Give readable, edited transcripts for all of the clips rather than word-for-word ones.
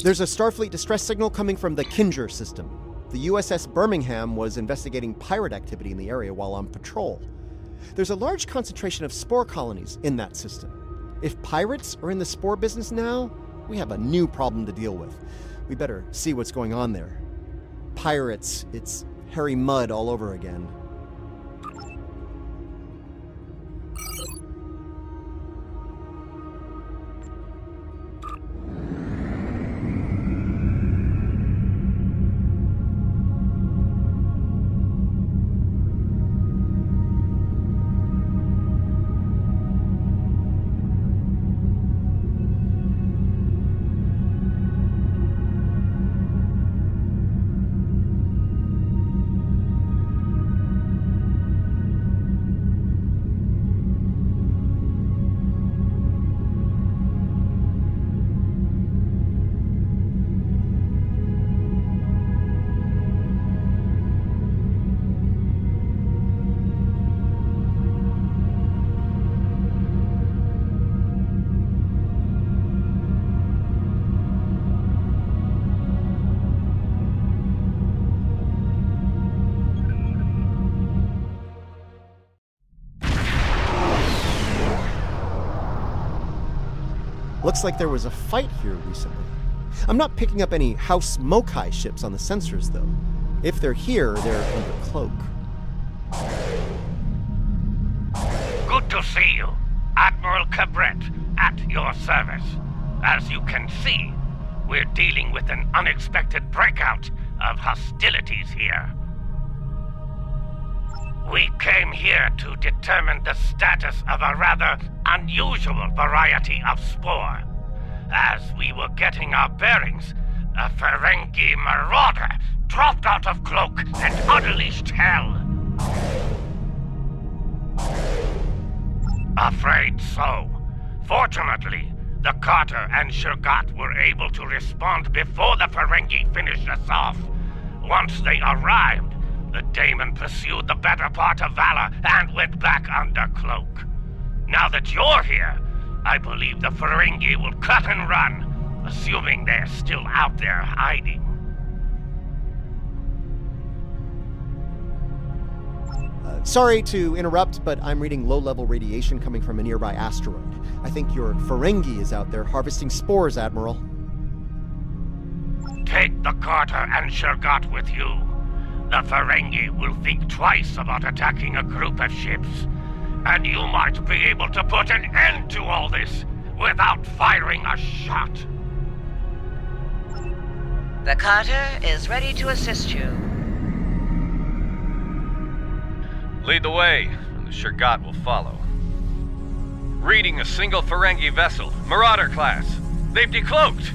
There's a Starfleet distress signal coming from the Kinger system. The USS Birmingham was investigating pirate activity in the area while on patrol. There's a large concentration of spore colonies in that system. If pirates are in the spore business now, we have a new problem to deal with. We better see what's going on there. Pirates, it's Harry Mudd all over again. Looks like there was a fight here recently. I'm not picking up any House Mokai ships on the sensors, though. If they're here, they're under cloak. Good to see you. Admiral Cabret, at your service. As you can see, we're dealing with an unexpected breakout of hostilities here. We came here to determine the status of a rather unusual variety of spore. As we were getting our bearings, a Ferengi marauder dropped out of cloak and unleashed hell. Afraid so. Fortunately, the Carter and Shergat were able to respond before the Ferengi finished us off. Once they arrived, the Daemon pursued the better part of Vala and went back under cloak. Now that you're here, I believe the Ferengi will cut and run, assuming they're still out there hiding. Sorry to interrupt, but I'm reading low-level radiation coming from a nearby asteroid. I think your Ferengi is out there harvesting spores, Admiral. Take the Carter and Shergat with you. The Ferengi will think twice about attacking a group of ships, and you might be able to put an end to all this without firing a shot. The Carter is ready to assist you. Lead the way, and the Shergat will follow. Reading a single Ferengi vessel, Marauder class. They've decloaked!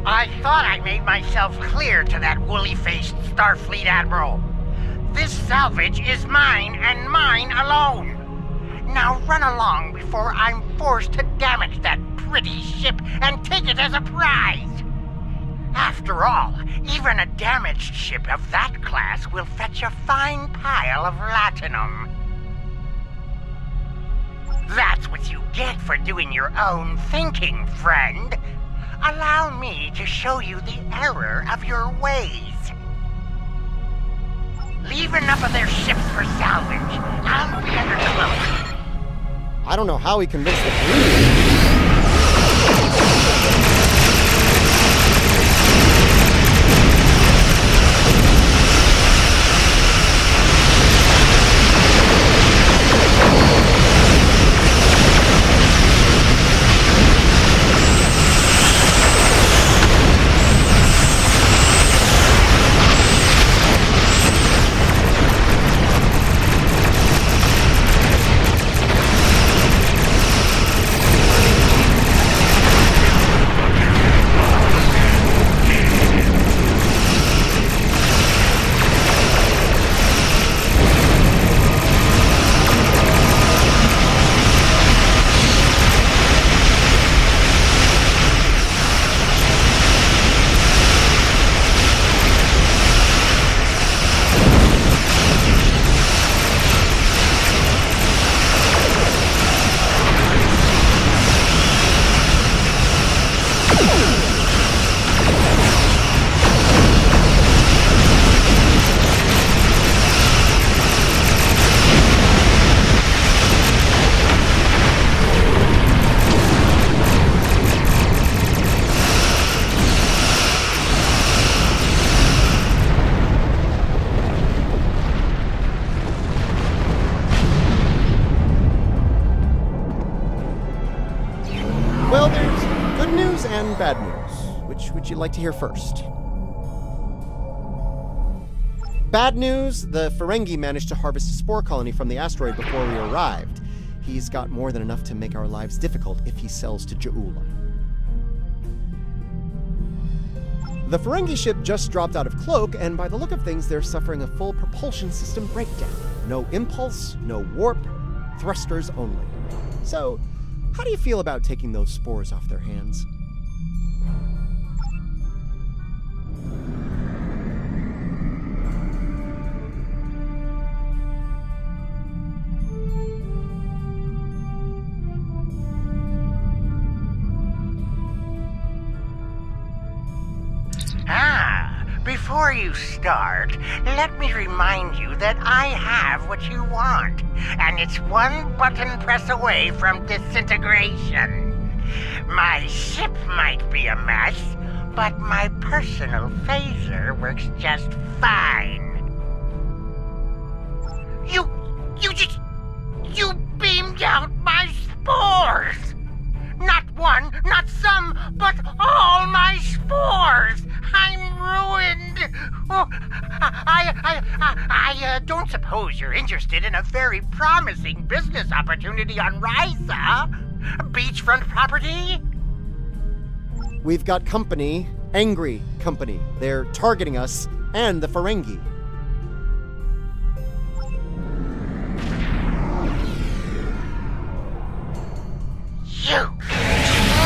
I thought I made myself clear to that woolly-faced Starfleet Admiral. This salvage is mine and mine alone. Now run along before I'm forced to damage that pretty ship and take it as a prize. After all, even a damaged ship of that class will fetch a fine pile of latinum. That's what you get for doing your own thinking, friend. Allow me to show you the error of your ways. Leave enough of their ships for salvage. I'll be under cloak. I don't know how he convinced the police. and bad news. Which would you like to hear first? Bad news, the Ferengi managed to harvest a spore colony from the asteroid before we arrived. He's got more than enough to make our lives difficult if he sells to Ja'ula. The Ferengi ship just dropped out of Cloak, and by the look of things, they're suffering a full propulsion system breakdown. No impulse, no warp, thrusters only. So, how do you feel about taking those spores off their hands? Before you start, let me remind you that I have what you want, and it's one button press away from disintegration. My ship might be a mess, but my personal phaser works just fine. You beamed out my spores! Not one, not some, but all my spores! I'm ruined! Oh, I don't suppose you're interested in a very promising business opportunity on Risa? Beachfront property? We've got company, angry company. They're targeting us and the Ferengi. You treacherous!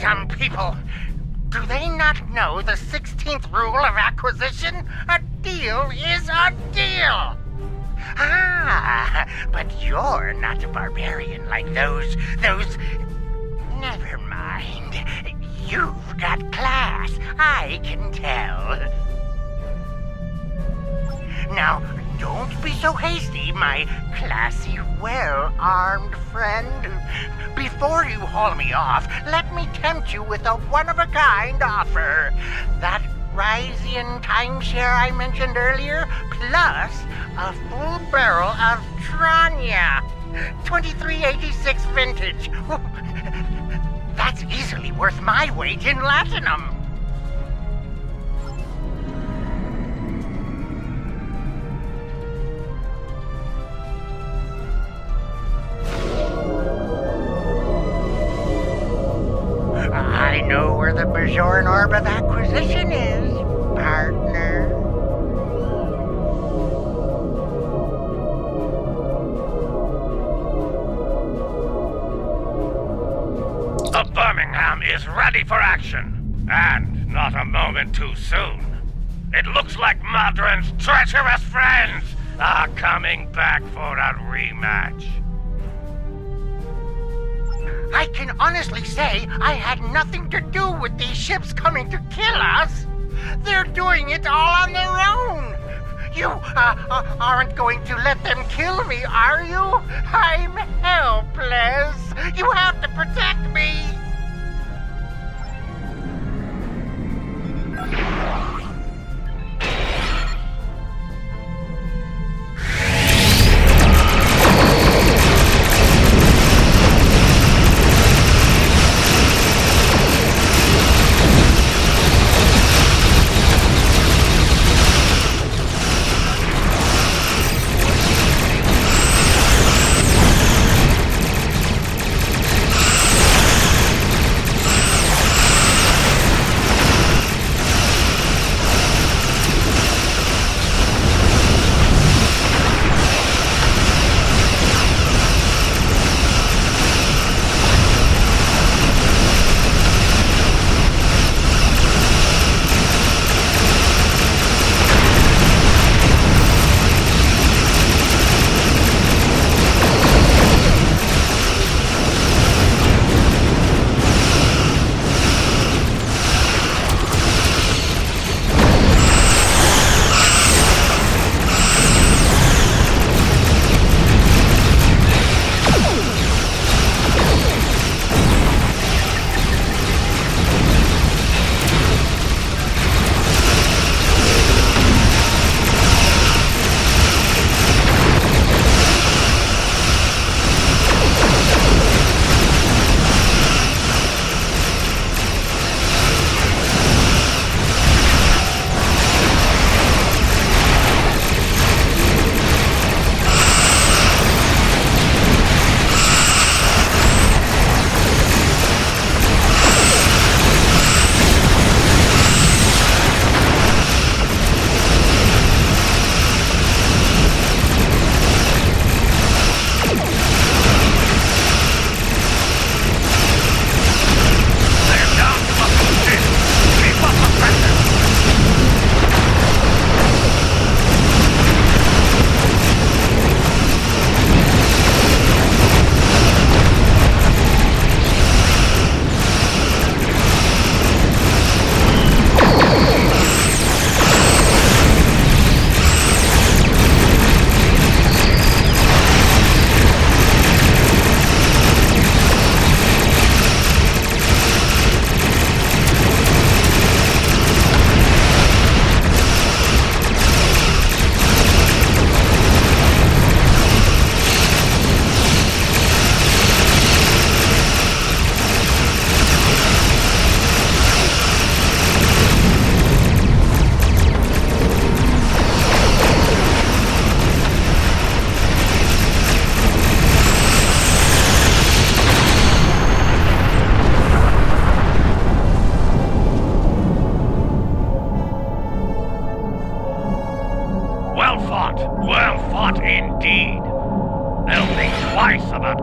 Some people. Do they not know the 16th rule of acquisition? A deal is a deal! Ah, but you're not a barbarian like those... Never mind. You've got class, I can tell. Now, don't be so hasty, my classy, well-armed friend. Before you haul me off, let me tempt you with a one-of-a-kind offer. That Ryzian timeshare I mentioned earlier, plus a full barrel of Tranya. 2386 vintage. That's easily worth my weight in latinum. I know where the Bajoran orb of acquisition is, partner. The Birmingham is ready for action, and not a moment too soon. It looks like Madron's treacherous friends are coming back for a rematch. I can honestly say I had nothing to do with these ships coming to kill us. They're doing it all on their own. You aren't going to let them kill me, are you? I'm helpless. You have to protect me.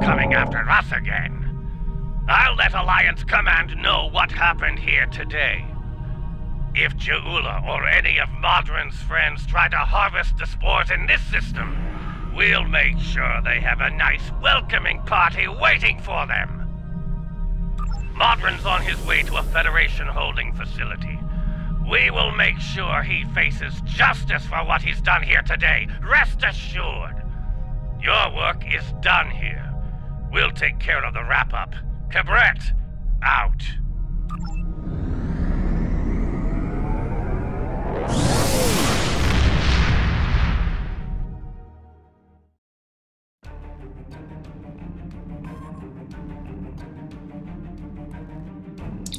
coming after us again. I'll let Alliance Command know what happened here today. If Je'ula or any of Modron's friends try to harvest the spores in this system, we'll make sure they have a nice welcoming party waiting for them. Modron's on his way to a Federation holding facility. We will make sure he faces justice for what he's done here today. Rest assured. Your work is done here. We'll take care of the wrap-up. Cabret, out.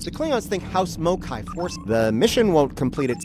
The Klingons think House Mokai forced the mission won't complete its...